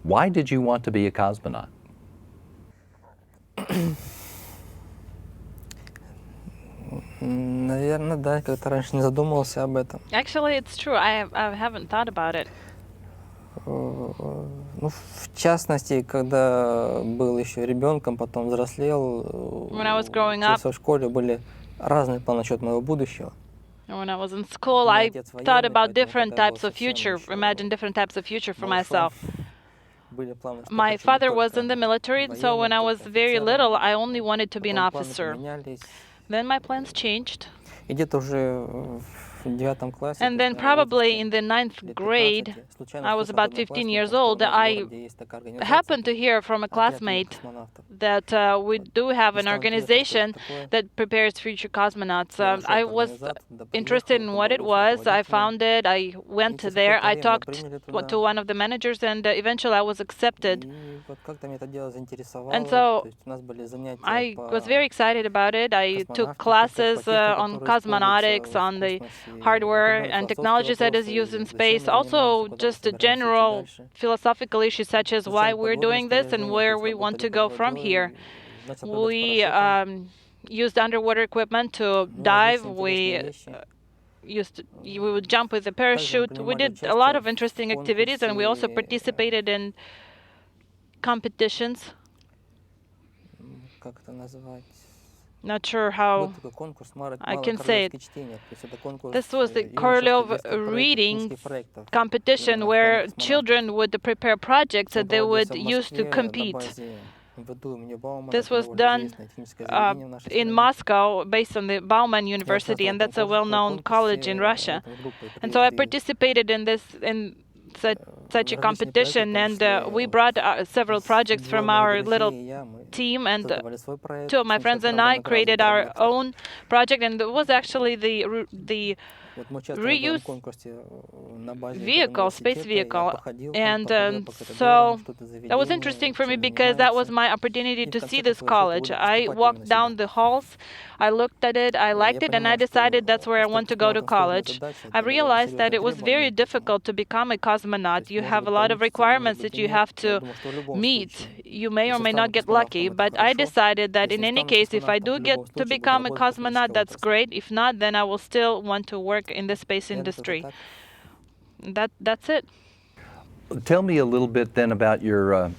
Why did you want to be a cosmonaut? Наверное, да, как-то раньше не задумывался об этом. Actually, it's true. I haven't thought about it. Ну, в частности, когда был еще ребенком, потом взрослел, When I was growing up, в школе были разные планы насчет моего будущего. when I was in school, I thought about different types of future, imagined different types of future for myself. My father was in the military, so when I was very little, I only wanted to be an officer. Then my plans changed. И где-то уже в 9 классе, And then probably in the 9th grade, I was about 15 years old, I happened to hear from a classmate that we do have an organization that prepares future cosmonauts. I was interested in what it was. I found it. I went there. I talked to one of the managers, and eventually I was accepted. And so I was very excited about it. I took classes on cosmonautics, on the hardware and technologies that is used in space. Also, just general philosophical issues such as why we're doing this and where we want to go from here. We used underwater equipment to dive. We would jump with a parachute. We did a lot of interesting activities, and we also participated in competitions. Not sure how I can say it. This was the Korolov reading competition where children would prepare projects that they would use to compete. This was done in Moscow, based on the Bauman University, and that's a well-known college in Russia. And so I participated in such a competition, and we brought several projects from our little team, and two of my friends and I created our own project, and it was actually the reuse vehicle, space vehicle. And so that was interesting for me because that was my opportunity to see this college. I walked down the halls, I looked at it, I liked it, and I decided that's where I want to go to college. I realized that it was very difficult to become a cosmonaut. You have a lot of requirements that you have to meet. You may or may not get lucky, but I decided that in any case, if I do get to become a cosmonaut, that's great. If not, then I will still want to work in the space industry. That's it. Tell me a little bit then about your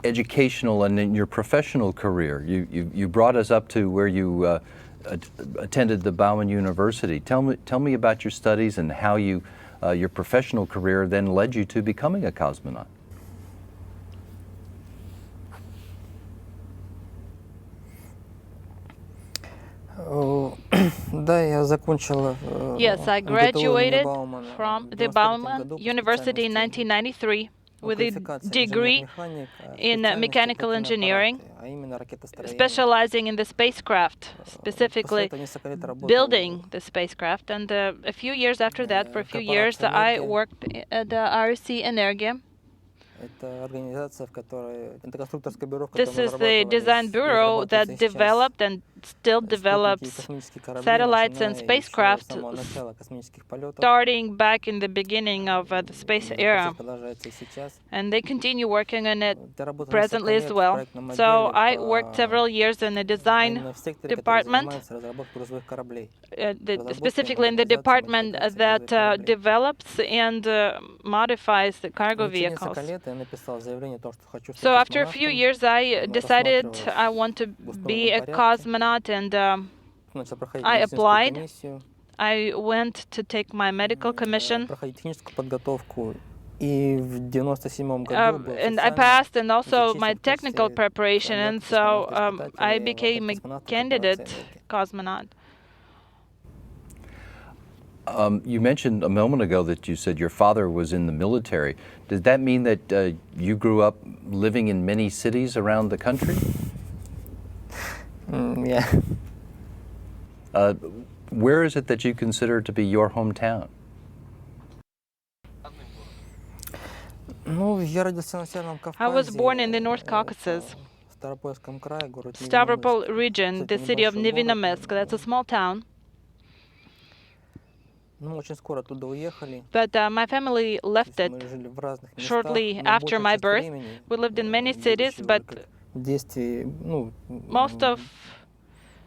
educational and in your professional career. You brought us up to where you attended the Bauman University. Tell me about your studies and how your professional career then led you to becoming a cosmonaut. Yes, I graduated from the Bauman University in 1993 with a degree in mechanical engineering, specializing in the spacecraft, specifically building the spacecraft. And a few years after that, for a few years, I worked at the RC Energia. This is the design bureau that developed and still develops satellites and spacecraft, starting back in the beginning of the space era. And they continue working on it presently as well. So I worked several years in the design department, specifically in the department that develops and modifies the cargo vehicles. So after a few years, I decided I want to be a cosmonaut, and I applied. I went to take my medical commission. And I passed, and also my technical preparation, and so I became a candidate cosmonaut. You mentioned a moment ago that you said your father was in the military. Does that mean that you grew up living in many cities around the country? Yeah. Where is it that you consider to be your hometown? I was born in the North Caucasus, Stavropol region, the city of Nevinometsk. That's a small town. But my family left it shortly after my birth. We lived in many cities, but most of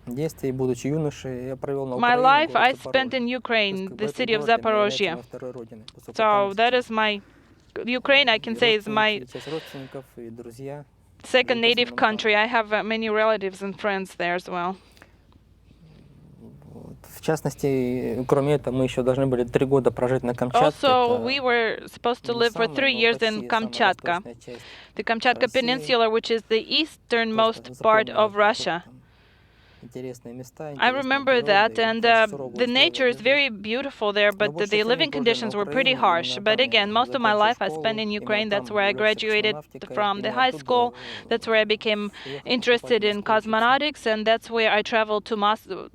my life I spent in Ukraine, the city of Zaporozhye. So that is my Ukraine, I can say, is my second native country. I have many relatives and friends there as well. Also, we were supposed to live for 3 years in Kamchatka, the Kamchatka Peninsula, which is the easternmost part of Russia. I remember that, and the nature is very beautiful there, but the living conditions were pretty harsh. But again, most of my life I spent in Ukraine. That's where I graduated from the high school. That's where I became interested in cosmonautics, and that's where I traveled to Moscow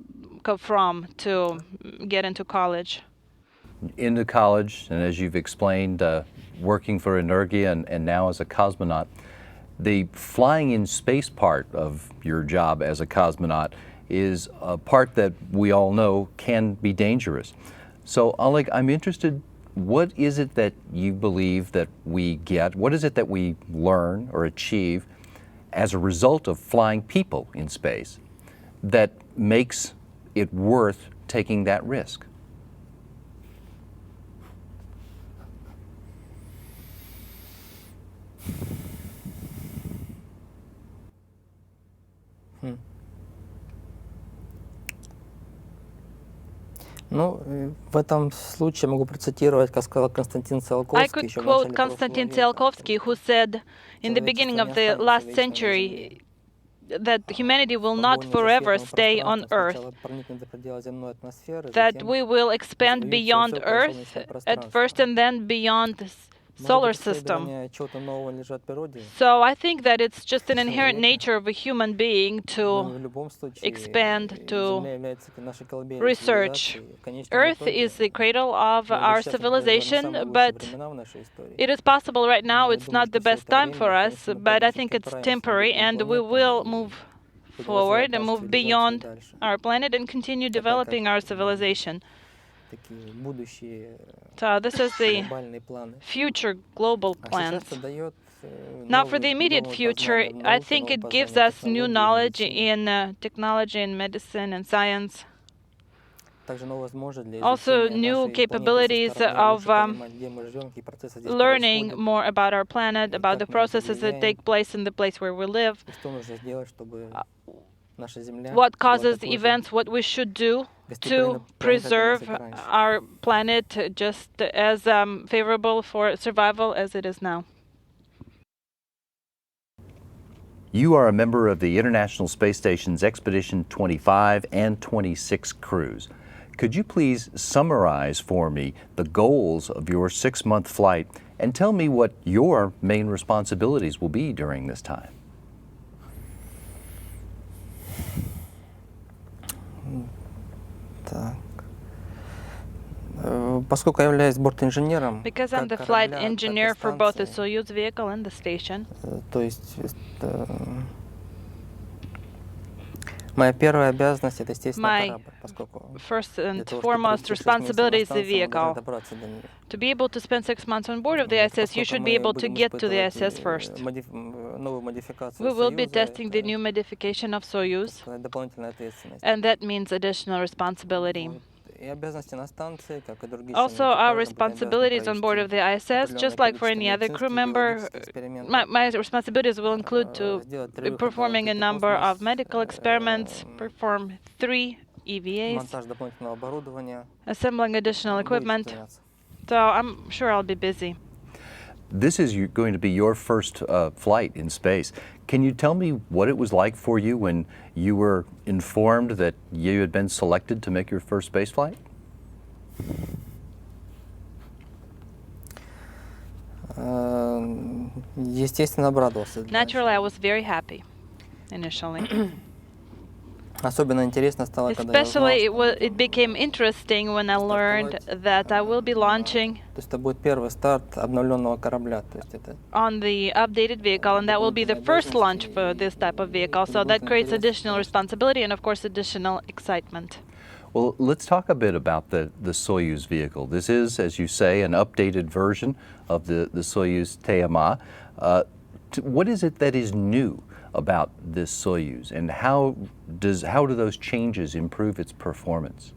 from to get into college. Into college, and as you've explained, working for Energia and now as a cosmonaut, the flying in space part of your job as a cosmonaut is a part that we all know can be dangerous. So, Oleg, I'm interested, what is it that you believe that we get? What is it that we learn or achieve as a result of flying people in space that makes it worth taking that risk? В этом случае могу процитировать, как сказал Константин Циолковский. I could quote Konstantin Tsiolkovsky, who said in the beginning of the last century that humanity will not forever stay on Earth, that we will expand beyond Earth at first and then beyond the solar system. So I think that it's just an inherent nature of a human being to expand, to research. Earth is the cradle of our civilization, but it is possible right now it's not the best time for us, but I think it's temporary, and we will move forward and move beyond our planet and continue developing our civilization. So this is the future global plans. Now for the immediate future, I think it gives us new knowledge in technology and medicine and science. Also new capabilities of learning more about our planet, about the processes that take place in the place where we live, what causes events, what we should do to preserve our planet just as favorable for survival as it is now. You are a member of the International Space Station's Expedition 25 and 26 crews. Could you please summarize for me the goals of your 6-month flight and tell me what your main responsibilities will be during this time? Because I'm the flight engineer for both the Soyuz vehicle and the station, my first and foremost responsibility is the vehicle. To be able to spend 6 months on board of the ISS, you should be able to get to the ISS first. We will be testing the new modification of Soyuz, and that means additional responsibility. Also, our responsibilities on board of the ISS, just like for any other crew member, my responsibilities will include to performing a number of medical experiments, perform 3 EVAs, assembling additional equipment. So I'm sure I'll be busy. This is going to be your first flight in space. Can you tell me what it was like for you when you were informed that you had been selected to make your first space flight? Naturally, I was very happy initially. Especially, it became interesting when I learned that I will be launching on the updated vehicle, and that will be the first launch for this type of vehicle. So that creates additional responsibility and, of course, additional excitement. Well, let's talk a bit about the Soyuz vehicle. This is, as you say, an updated version of the Soyuz TMA. What is it that is new about this Soyuz, and how do those changes improve its performance?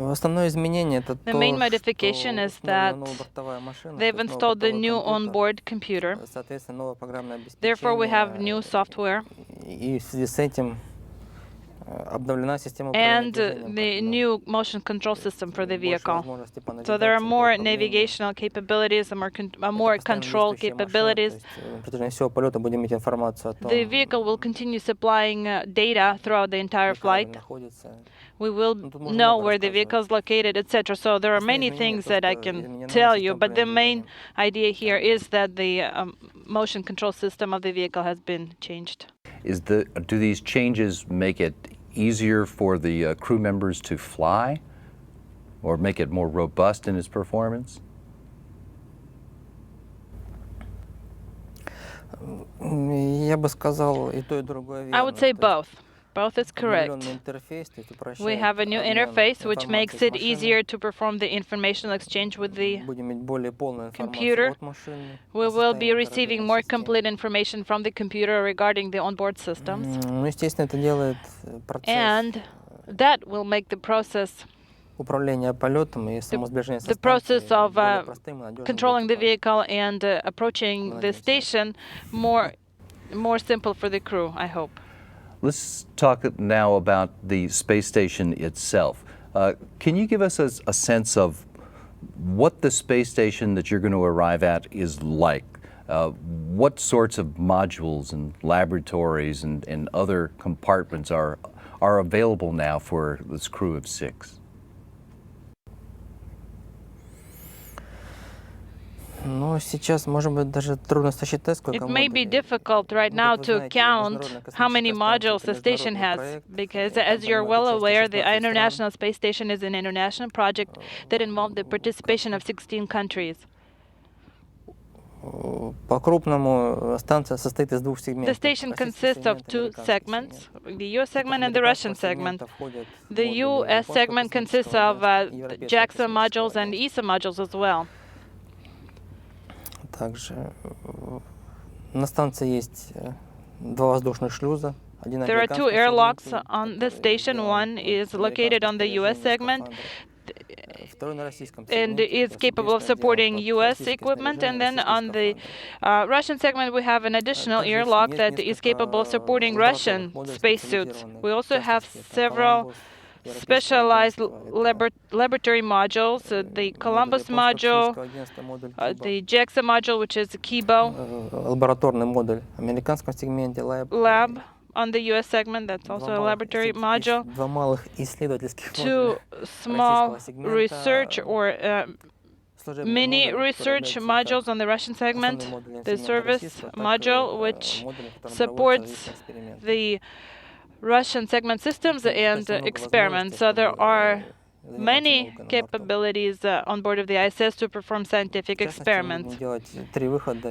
The main modification is that they've installed the new onboard computer. Therefore, we have new software and the new motion control system for the vehicle. So there are more navigational capabilities and more control capabilities. The vehicle will continue supplying data throughout the entire flight. We will know where the vehicle is located, etc. So there are many things that I can tell you, but the main idea here is that the motion control system of the vehicle has been changed. Do these changes make it easier for the crew members to fly, or make it more robust in its performance? I would say both. Both is correct. We have a new interface which makes it easier to perform the informational exchange with the computer. We will be receiving more complete information from the computer regarding the onboard systems. And that will make the process of controlling the vehicle and approaching the station more simple for the crew, I hope. Let's talk now about the space station itself. Can you give us a sense of what the space station that you're going to arrive at is like? What sorts of modules and laboratories and other compartments are available now for this crew of 6? It may be difficult right now to count how many modules the station has, because as you're well aware, the International Space Station is an international project that involved the participation of 16 countries. The station consists of 2 segments, the US segment and the Russian segment. The US segment consists of JAXA modules and ESA modules as well. There are 2 airlocks on the station. One is located on the US segment and is capable of supporting US equipment, and then on the Russian segment we have an additional airlock that is capable of supporting Russian spacesuits. We also have several specialized laboratory modules, the Columbus module, the JAXA module, which is KIBO lab on the US segment, that's also a laboratory module. 2 small research or mini research modules on the Russian segment, the service module, which supports the Russian segment systems and experiments. So there are many capabilities on board of the ISS to perform scientific experiments.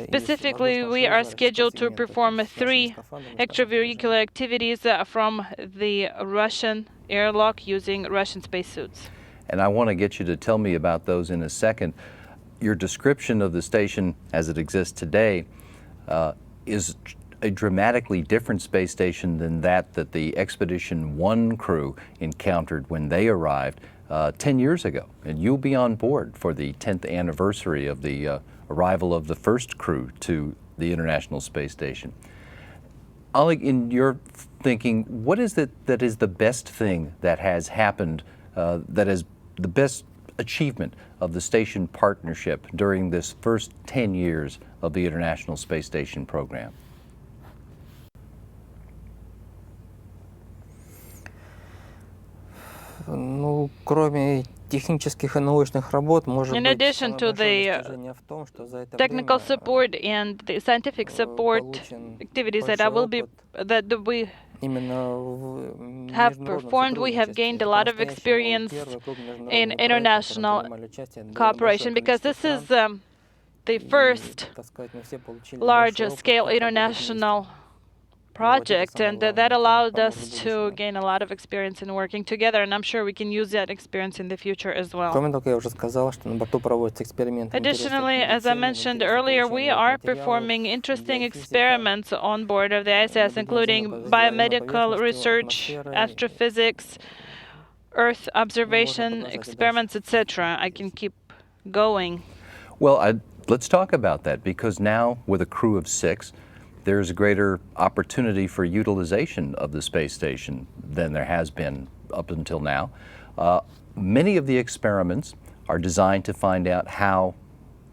Specifically, we are scheduled to perform 3 extravehicular activities from the Russian airlock using Russian spacesuits. And I want to get you to tell me about those in a second. Your description of the station as it exists today is a dramatically different space station than that the Expedition 1 crew encountered when they arrived 10 years ago. And you'll be on board for the 10th anniversary of the arrival of the first crew to the International Space Station. Oleg, in your thinking, what is it that is the best thing that has happened, that is the best achievement of the station partnership during this first 10 years of the International Space Station program? In addition to the technical support and the scientific support activities that we have performed, we have gained a lot of experience in international cooperation, because this is the first large-scale international project, and that allowed us to gain a lot of experience in working together, and I'm sure we can use that experience in the future as well. Additionally, as I mentioned earlier, we are performing interesting experiments on board of the ISS, including biomedical research, astrophysics, Earth observation experiments, etc. I can keep going. Well, let's talk about that, because now with a crew of 6, there's a greater opportunity for utilization of the space station than there has been up until now. Many of the experiments are designed to find out how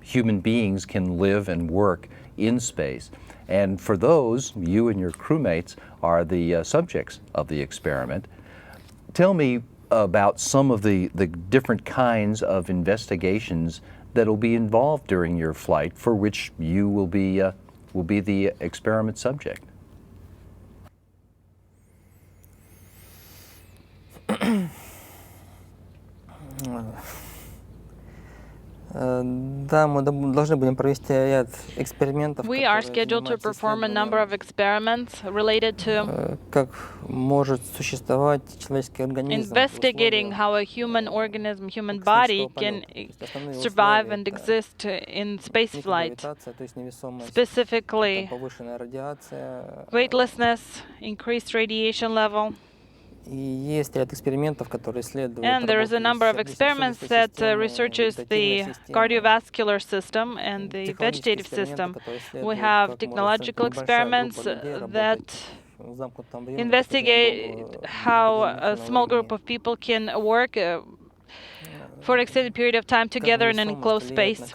human beings can live and work in space. And for those, you and your crewmates are the subjects of the experiment. Tell me about some of the different kinds of investigations that will be involved during your flight, for which you will be the experiment subject. We are scheduled to perform a number of experiments related to investigating how a human organism, human body can survive and exist in spaceflight. Specifically, weightlessness, increased radiation level. And there is a number of experiments that researches the cardiovascular system and the vegetative system. We have technological experiments that investigate how a small group of people can work for an extended period of time together in an enclosed space.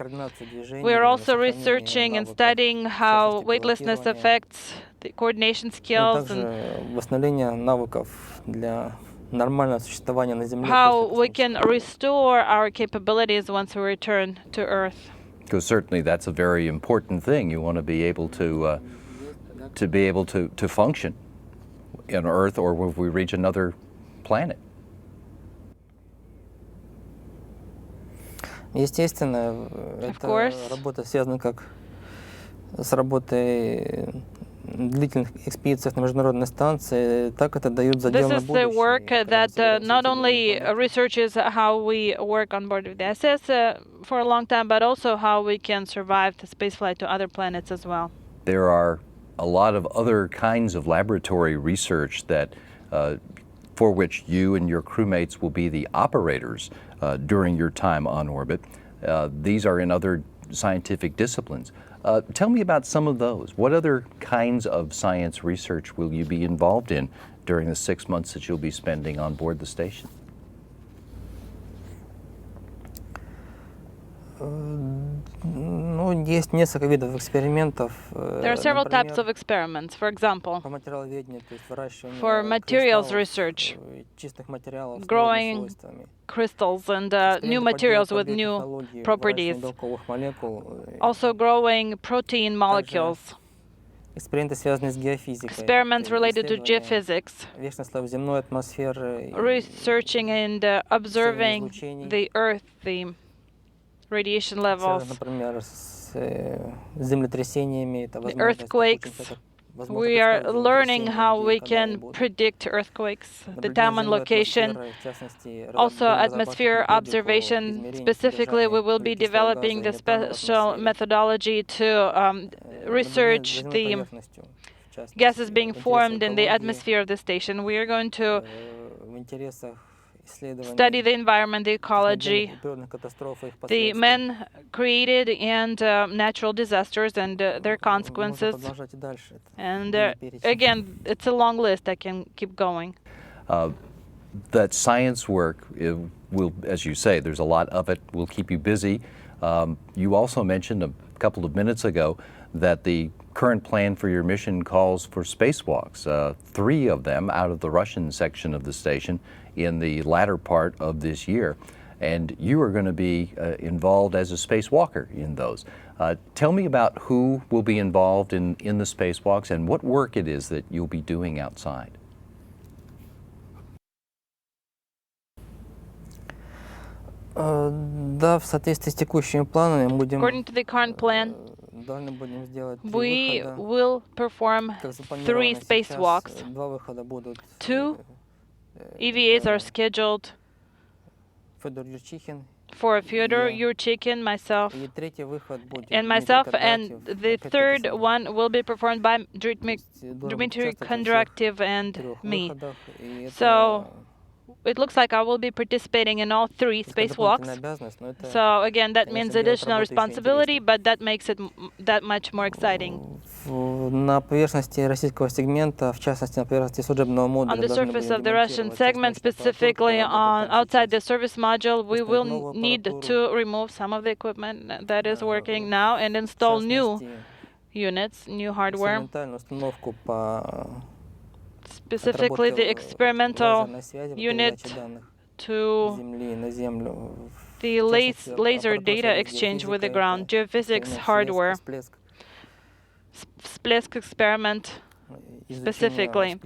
We are also researching and studying how weightlessness affects the coordination skills and how we can restore our capabilities once we return to Earth. Because certainly that's a very important thing. You want to be able to function on Earth, or if we reach another planet. Of course. This is the work that not only researches how we work on board of the ISS for a long time, but also how we can survive the spaceflight to other planets as well. There are a lot of other kinds of laboratory research that for which you and your crewmates will be the operators during your time on orbit. These are in other scientific disciplines. Tell me about some of those. What other kinds of science research will you be involved in during the 6 months that you'll be spending on board the station? There are several types of experiments. For example, for materials research, growing crystals and new materials with new properties. Also growing protein molecules. Experiments related to geophysics. Researching and observing the Earth, the radiation levels, the earthquakes. We are learning how we can predict earthquakes, the time and location. Also, atmosphere observation. Specifically, we will be developing the special methodology to research the gases being formed in the atmosphere of the station. We are going to study the environment, the ecology, the man-created and natural disasters and their consequences. And again, it's a long list. I can keep going. That science work will, as you say, there's a lot of it, will keep you busy. You also mentioned a couple of minutes ago that the current plan for your mission calls for spacewalks, 3 of them out of the Russian section of the station in the latter part of this year. And you are going to be involved as a spacewalker in those. Tell me about who will be involved in the spacewalks and what work it is that you'll be doing outside. According to the current plan, We will perform 3 spacewalks. 2 EVAs are scheduled for Fyodor Yurchikhin, myself, and the third one will be performed by Dmitry Kondratyev and me. So it looks like I will be participating in all 3 spacewalks. So again, that means additional responsibility, but that makes it that much more exciting. On the surface of the Russian segment, specifically outside the service module, we will need to remove some of the equipment that is working now and install new units, new hardware. Specifically the experimental unit to the laser data exchange with the ground, geophysics hardware, Splesk experiment specifically,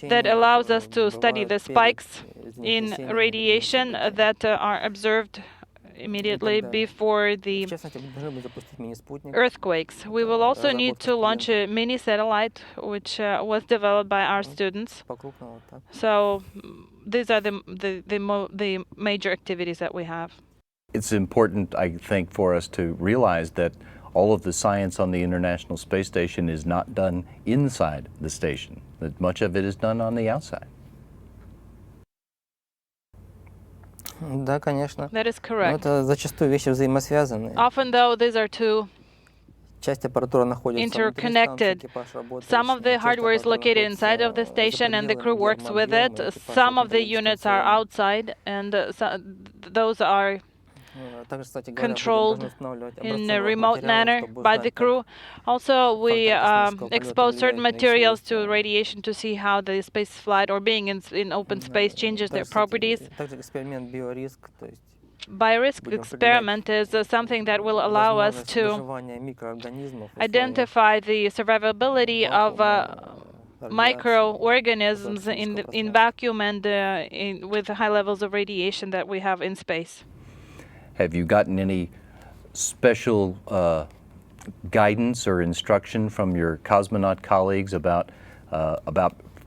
that allows us to study the spikes in radiation that are observed immediately before the earthquakes. We will also need to launch a mini satellite, which was developed by our students. So these are the major activities that we have. It's important, I think, for us to realize that all of the science on the International Space Station is not done inside the station, that much of it is done on the outside. That is correct. Often, though, these are two interconnected. Some of the hardware is located inside of the station and the crew works with it. Some of the units are outside, and those are controlled in a remote manner by the crew. Also, we expose certain materials to radiation to see how the space flight or being in open space changes their properties. Biorisk experiment is something that will allow us to identify the survivability of microorganisms in vacuum and with high levels of radiation that we have in space. Have you gotten any special guidance or instruction from your cosmonaut colleagues about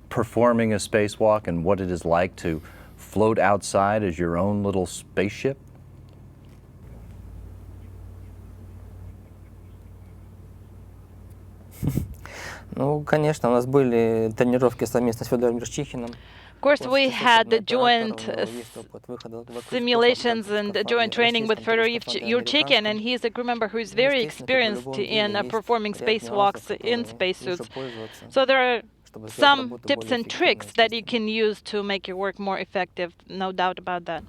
performing a spacewalk and what it is like to float outside as your own little spaceship? Ну, конечно, у нас были тренировки совместно с Федором Юрчихиным. Of course, we had the joint simulations and joint training with Foray Yurchikhin, and he is a crew member who is very experienced in performing spacewalks in spacesuits. So there are some tips and tricks that you can use to make your work more effective, no doubt about that.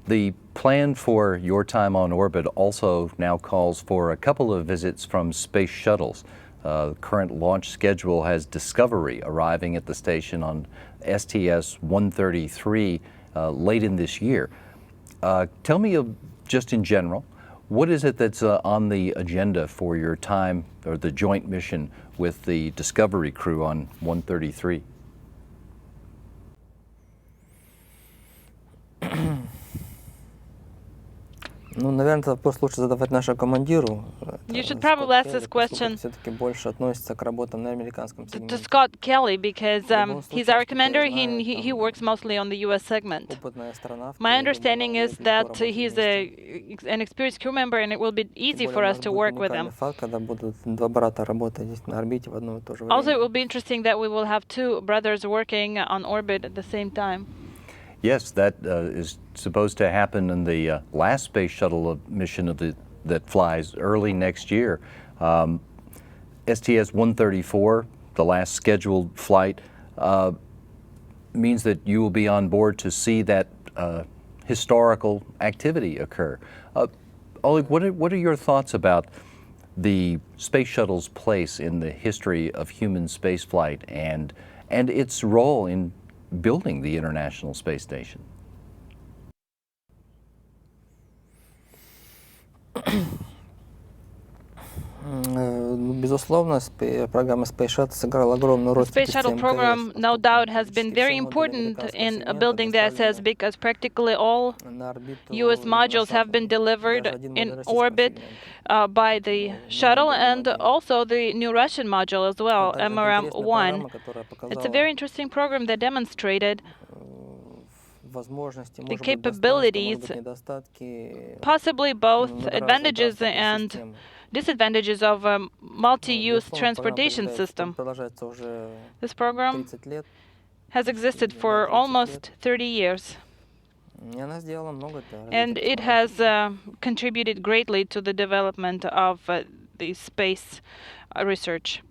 The plan for your time on orbit also now calls for a couple of visits from space shuttles. The current launch schedule has Discovery arriving at the station on STS-133 late in this year. Tell me, just in general, what is it that's on the agenda for your time or the joint mission with the Discovery crew on 133? Ну, наверное, этот вопрос лучше задавать нашему командиру. You should probably ask this question все-таки больше относится к работам на американском to сегменте. Scott Kelly, because he's our commander. He works mostly on the U.S. segment. Опытный астронавт. My understanding is that he's an experienced crew member, and it will be easy for us to work with him. Когда будут два брата работать здесь на орбите в одно и то же время. Also, it will be interesting that we will have 2 brothers working on orbit at the same time. Yes, that is supposed to happen in the last space shuttle mission that flies early next year. STS-134, the last scheduled flight, means that you will be on board to see that historical activity occur. Oleg, what are your thoughts about the space shuttle's place in the history of human spaceflight and its role in building the International Space Station? Безусловно, программа Space Shuttle сыграла огромную роль The в Space Shuttle МКС, program, no doubt, has been практически very все модули important американского in соединения building the SS доставлены because practically all на орбиту US именно modules have been шаттлами. delivered Даже один in модуль российского orbit сегмента. by the Мы shuttle были and в огне. also the new Russian module as well, Это интересная MRM-1. программа, которая It's a показала very interesting program that demonstrated возможности, the может быть, достоинства, может capabilities, быть, недостатки possibly both многоразовой advantages транспортной and системы. disadvantages of a multi-use Безусловно, программа transportation system. продолжается уже This program 30 лет, has existed да, for 30 almost лет. 30 years. И она сделала много для And развития it космонавтики. has contributed greatly to the development of the space research.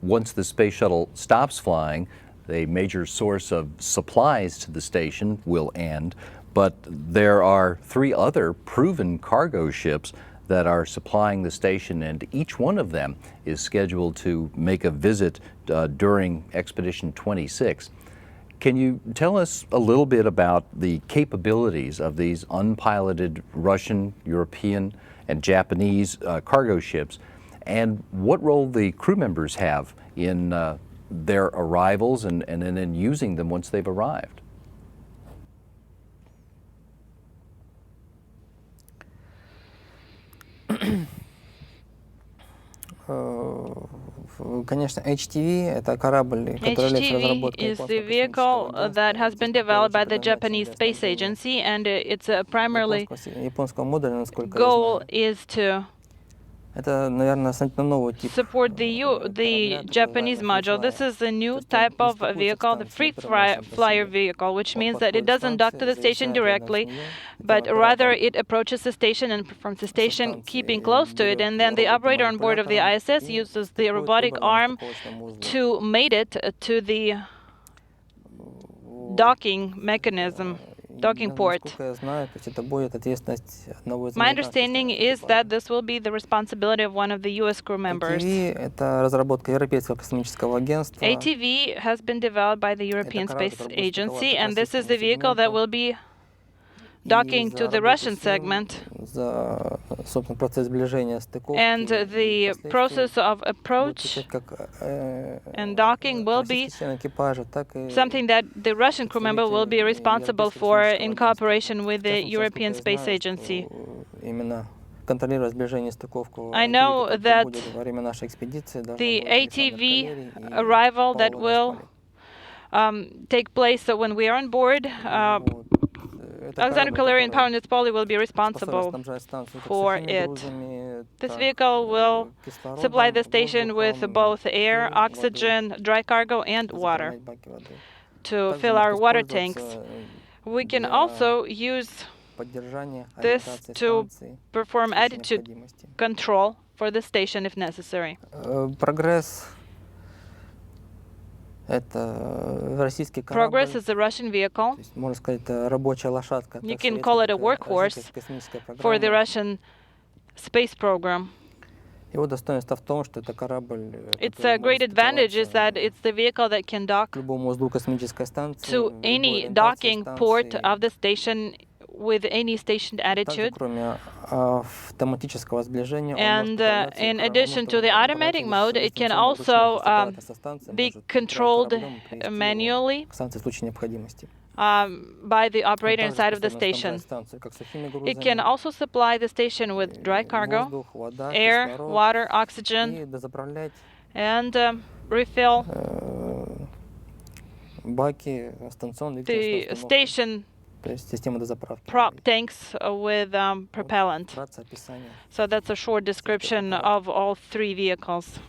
Once the space shuttle stops flying, a major source of supplies to the station will end, but there are 3 other proven cargo ships that are supplying the station, and each one of them is scheduled to make a visit during Expedition 26. Can you tell us a little bit about the capabilities of these unpiloted Russian, European, and Japanese cargo ships, and what role the crew members have in their arrivals and then using them once they've arrived? Конечно, HTV — это корабль, который является HTV разработкой is the японского vehicle космического that has агентства. been Здесь developed by первая the задача Japanese для Space снабжения Agency, and its primarily японского модуля, насколько я goal знаю. is to Это, наверное, сравнительно новый тип support the корабля, который Japanese называется module. This Foray. is a new То есть он type не of стыкуется к vehicle, the станции free напрямую сам по flyer себе. vehicle, which Он means that it подходит к doesn't dock to станции, the station заезжает рядом с directly, нее, затем but rather оператор it approaches the station and performs the со station keeping станции close to it, берет and then the operator on board of the робот-манипулятором ISS и uses the стыкует robotic выбранному arm стыковочному узлу. to mate it to the docking mechanism, docking port. Насколько я знаю, то есть это будет ответственность одного из My американских understanding членов is экипажа. that this will be the responsibility of one of the US crew members. ATV — это разработка Европейского космического агентства. ATV has been developed by the European корабль, Space который будет Agency, стыковаться к and this is the российскому vehicle that сегменту. will be И docking за to the работу Russian с ним, segment. за, собственно, процесс сближения, стыковки And the и process of будут approach отвечать как and docking will be российский член экипажа, так и something that the Russian crew member will be responsible for in cooperation with the European Space Agency. Именно контролировать сближение и стыковку I ATV, know который that будет во время нашей экспедиции, должен the будет Александр ATV Калерий и arrival that Павел will Неспалик. take place when we are on board. Вот. Это Alexander корабль, Kaleri and Pavel который Nespoli will be способен responsible снабжать станцию как for сухими it. грузами, This так, vehicle will кислородом, supply the station with воздухом, both air, и водой, oxygen, dry cargo, and water заполнять баки воды. to Также fill может our water tanks. использоваться We can для also use поддержания this ориентации to станции perform в случае attitude необходимости. control for the station if necessary. Прогресс — это российский Progress корабль. is a Russian vehicle. То есть, можно сказать, это рабочая лошадка. You как can советской, call it a так и workhorse российской космической for the программы. Russian space program. Его достоинство в том, что это корабль, Its который great может advantage is that стыковаться it's the vehicle that can dock к любому узлу космической станции, to в любой any ориентации docking port станции. of the station with any stationed Также, attitude. кроме автоматического сближения, он And может управляться in и addition to the automatic mode, it can also be controlled manually к станции в случае необходимости. by the Он operator также inside of the способен station. снабжать станцию как сухими It can грузами, also supply the station with dry cargo, воздух, вода, air, кислород, water, oxygen, и дозаправлять and refill баки станционной the двигательной установки, station то есть система дозаправки. prop tanks with propellant. Вкратце описание. So that's a short description of all 3 vehicles.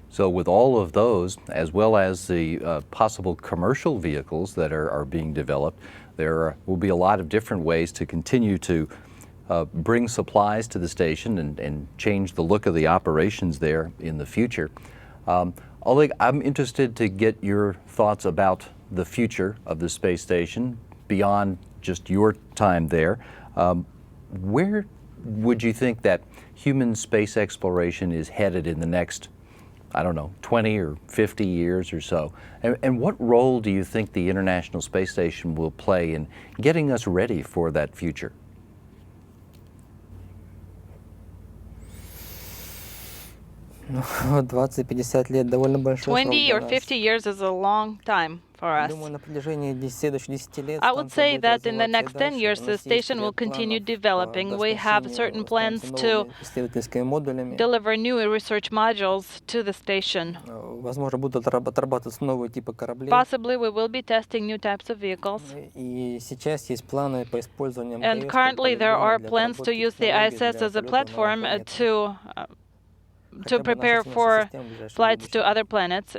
So with all of those, as well as the possible commercial vehicles that are being developed, there will be a lot of different ways to continue to bring supplies to the station and change the look of the operations there in the future. Oleg, I'm interested to get your thoughts about the future of the space station beyond just your time there. Where would you think that human space exploration is headed in the next, I don't know, 20 or 50 years or so? And what role do you think the International Space Station will play in getting us ready for that future? 20-50 лет довольно большой срок 20 для or нас. 50 years is a long time for us. Думаю, на протяжении следующих 10 лет I would станция say будет that in the развиваться и next 10 дальше. years, У the нас есть station will ряд continue планов по developing. We have certain оснащению plans станции to новыми исследовательскими модулями. deliver new research modules to the station. Возможно, будут отрабатываться новые типы кораблей. Possibly, we will be testing new types of vehicles. И сейчас есть планы по использованию And МКС как currently, there полигона are для plans to отработки use the технологий ISS для as a полетов на platform новые планеты. to Хотя бы наша prepare Солнечная for система в ближайшем flights to будущем. other planets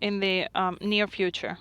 in the near future.